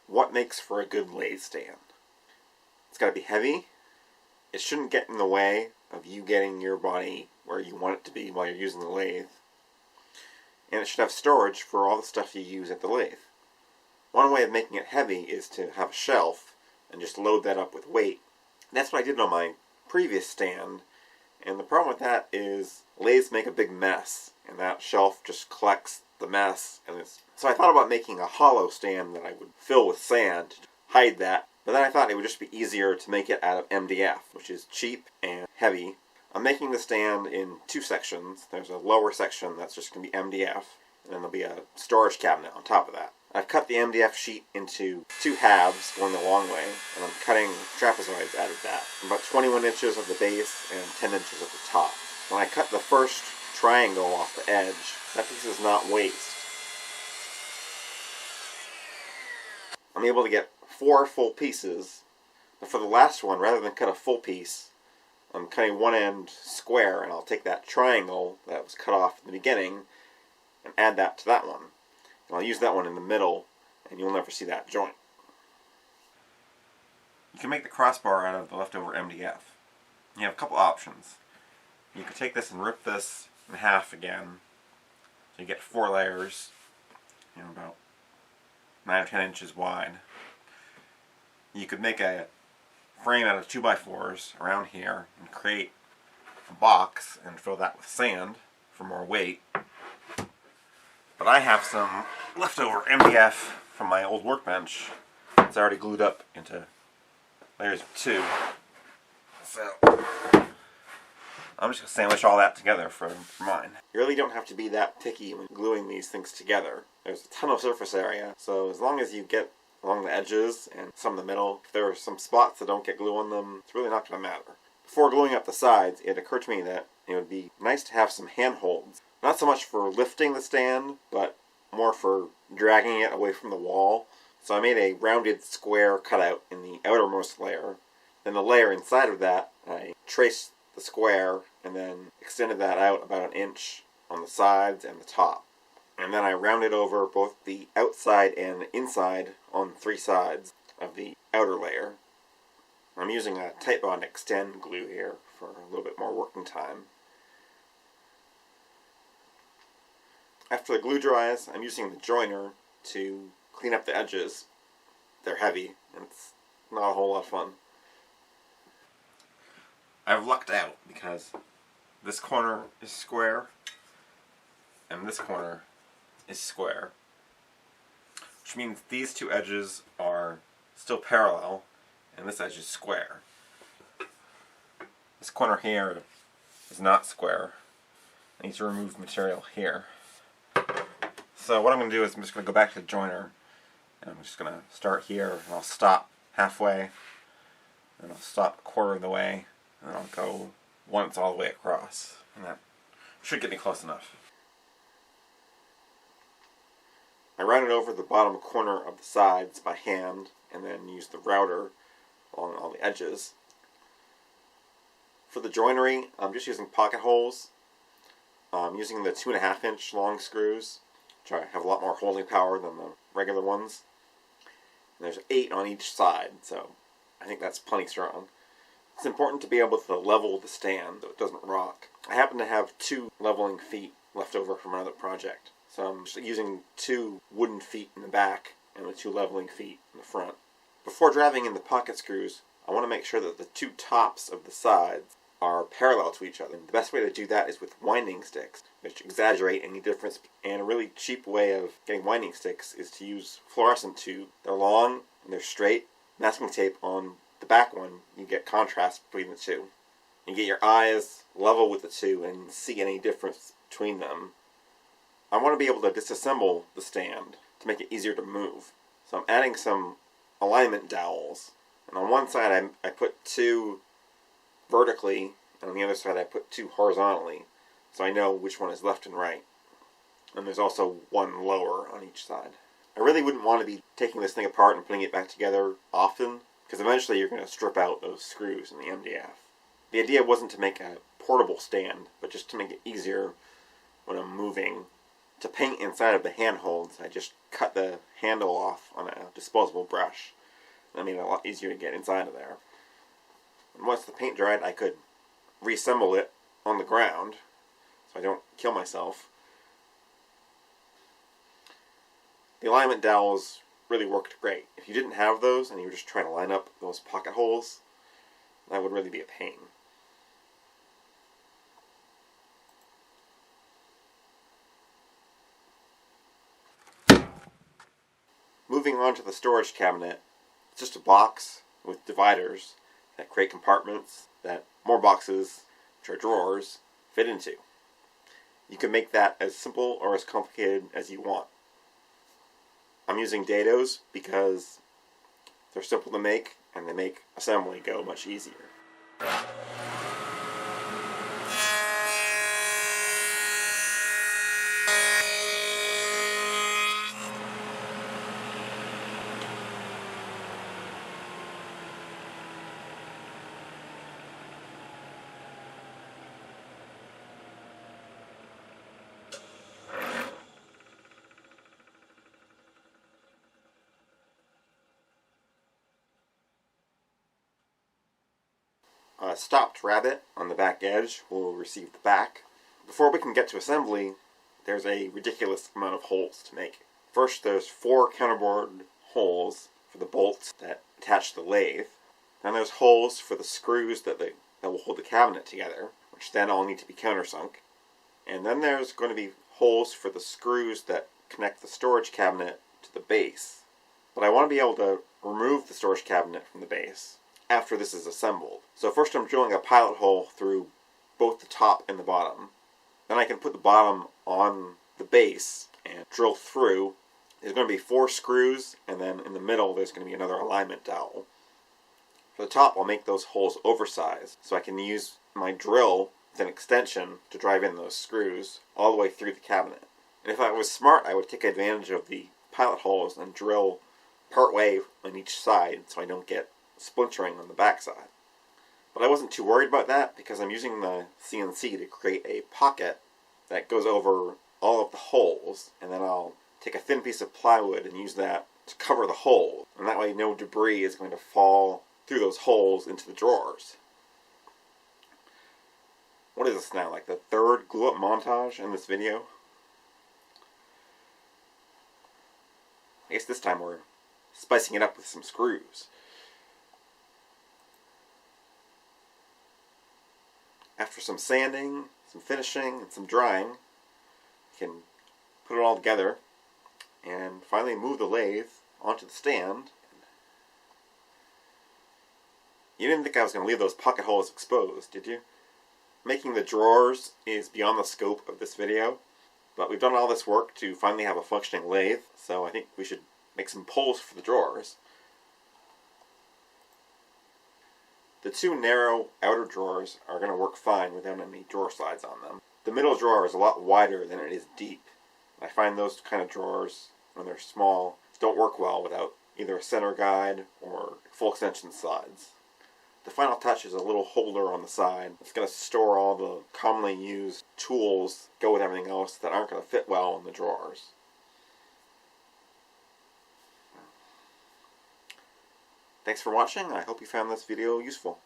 what makes for a good lathe stand? It's got to be heavy. It shouldn't get in the way of you getting your body where you want it to be while you're using the lathe. And it should have storage for all the stuff you use at the lathe. One way of making it heavy is to have a shelf and just load that up with weight. And that's what I did on my previous stand. And the problem with that is lathes make a big mess, and that shelf just collects the mess. So I thought about making a hollow stand that I would fill with sand to hide that. But then I thought it would just be easier to make it out of MDF, which is cheap and heavy. I'm making the stand in two sections. There's a lower section that's just going to be MDF, and then there'll be a storage cabinet on top of that. I've cut the MDF sheet into two halves going the long way, and I'm cutting trapezoids out of that. About 21 inches of the base and 10 inches at the top. When I cut the first triangle off the edge, that piece is not waste. I'm able to get 4 full pieces, but for the last one, rather than cut a full piece, I'm cutting one end square, and I'll take that triangle that was cut off in the beginning and add that to that one. And I'll use that one in the middle, and you'll never see that joint. You can make the crossbar out of the leftover MDF. You have a couple options. You could take this and rip this in half again, so you get 4 layers, about 9 or 10 inches wide. You could make a frame out of 2x4s around here and create a box and fill that with sand for more weight. But I have some leftover MDF from my old workbench. It's already glued up into layers of 2. So I'm just going to sandwich all that together for mine. You really don't have to be that picky when gluing these things together. There's a ton of surface area, so as long as you get along the edges and some in the middle, if there are some spots that don't get glue on them, it's really not going to matter. Before gluing up the sides, it occurred to me that it would be nice to have some handholds. Not so much for lifting the stand, but more for dragging it away from the wall. So I made a rounded square cutout in the outermost layer. Then the layer inside of that, I traced the square and then extended that out about 1 inch on the sides and the top. And then I rounded over both the outside and inside on 3 sides of the outer layer. I'm using a Titebond Extend glue here for a little bit more working time. After the glue dries, I'm using the joiner to clean up the edges. They're heavy, and it's not a whole lot of fun. I've lucked out because this corner is square, and this corner is square. Which means these two edges are still parallel, and this edge is square. This corner here is not square. I need to remove material here. So what I'm going to do is I'm just going to go back to the joiner, and I'm just going to start here, and I'll stop halfway, and I'll stop 1/4 of the way, and then I'll go once all the way across. And that should get me close enough. I rounded over the bottom corner of the sides by hand, and then used the router along all the edges. For the joinery, I'm just using pocket holes. I'm using the 2.5 inch long screws, which have a lot more holding power than the regular ones. And there's 8 on each side, so I think that's plenty strong. It's important to be able to level the stand so it doesn't rock. I happen to have 2 leveling feet left over from another project, so I'm just using 2 wooden feet in the back and the 2 leveling feet in the front. Before driving in the pocket screws, I want to make sure that the 2 tops of the sides are parallel to each other. The best way to do that is with winding sticks, which exaggerate any difference. And a really cheap way of getting winding sticks is to use fluorescent tube. They're long and they're straight. Masking tape on the back one, you get contrast between the 2. You get your eyes level with the 2 and see any difference between them. I want to be able to disassemble the stand to make it easier to move. So I'm adding some alignment dowels. And on one side I put 2 vertically, and on the other side I put 2 horizontally, so I know which one is left and right. And there's also 1 lower on each side. I really wouldn't want to be taking this thing apart and putting it back together often, because eventually you're going to strip out those screws in the MDF. The idea wasn't to make a portable stand, but just to make it easier when I'm moving To paint inside of the handholds, I just cut the handle off on a disposable brush. That made it a lot easier to get inside of there. And once the paint dried, I could reassemble it on the ground so I don't kill myself. The alignment dowels really worked great. If you didn't have those and you were just trying to line up those pocket holes, that would really be a pain. Moving on to the storage cabinet, it's just a box with dividers that create compartments that more boxes, which are drawers, fit into. You can make that as simple or as complicated as you want. I'm using dados because they're simple to make and they make assembly go much easier. A stopped rabbet on the back edge will receive the back. Before we can get to assembly, there's a ridiculous amount of holes to make. First, there's 4 counterbore holes for the bolts that attach the lathe. Then there's holes for the screws that will hold the cabinet together, which then all need to be countersunk. And then there's going to be holes for the screws that connect the storage cabinet to the base. But I want to be able to remove the storage cabinet from the base after this is assembled. So first I'm drilling a pilot hole through both the top and the bottom. Then I can put the bottom on the base and drill through. There's going to be 4 screws, and then in the middle there's going to be another alignment dowel. For the top I'll make those holes oversized so I can use my drill with an extension to drive in those screws all the way through the cabinet. And if I was smart, I would take advantage of the pilot holes and drill part way on each side so I don't get splintering on the backside. But I wasn't too worried about that because I'm using the CNC to create a pocket that goes over all of the holes, and then I'll take a thin piece of plywood and use that to cover the hole, and that way no debris is going to fall through those holes into the drawers. What is this now, like the 3rd glue-up montage in this video? I guess this time we're spicing it up with some screws. After some sanding, some finishing, and some drying, you can put it all together and finally move the lathe onto the stand. You didn't think I was going to leave those pocket holes exposed, did you? Making the drawers is beyond the scope of this video, but we've done all this work to finally have a functioning lathe, so I think we should make some poles for the drawers. The 2 narrow outer drawers are going to work fine without any drawer slides on them. The middle drawer is a lot wider than it is deep. I find those kind of drawers, when they're small, don't work well without either a center guide or full extension slides. The final touch is a little holder on the side. It's going to store all the commonly used tools, go with everything else, that aren't going to fit well in the drawers. Thanks for watching. I hope you found this video useful.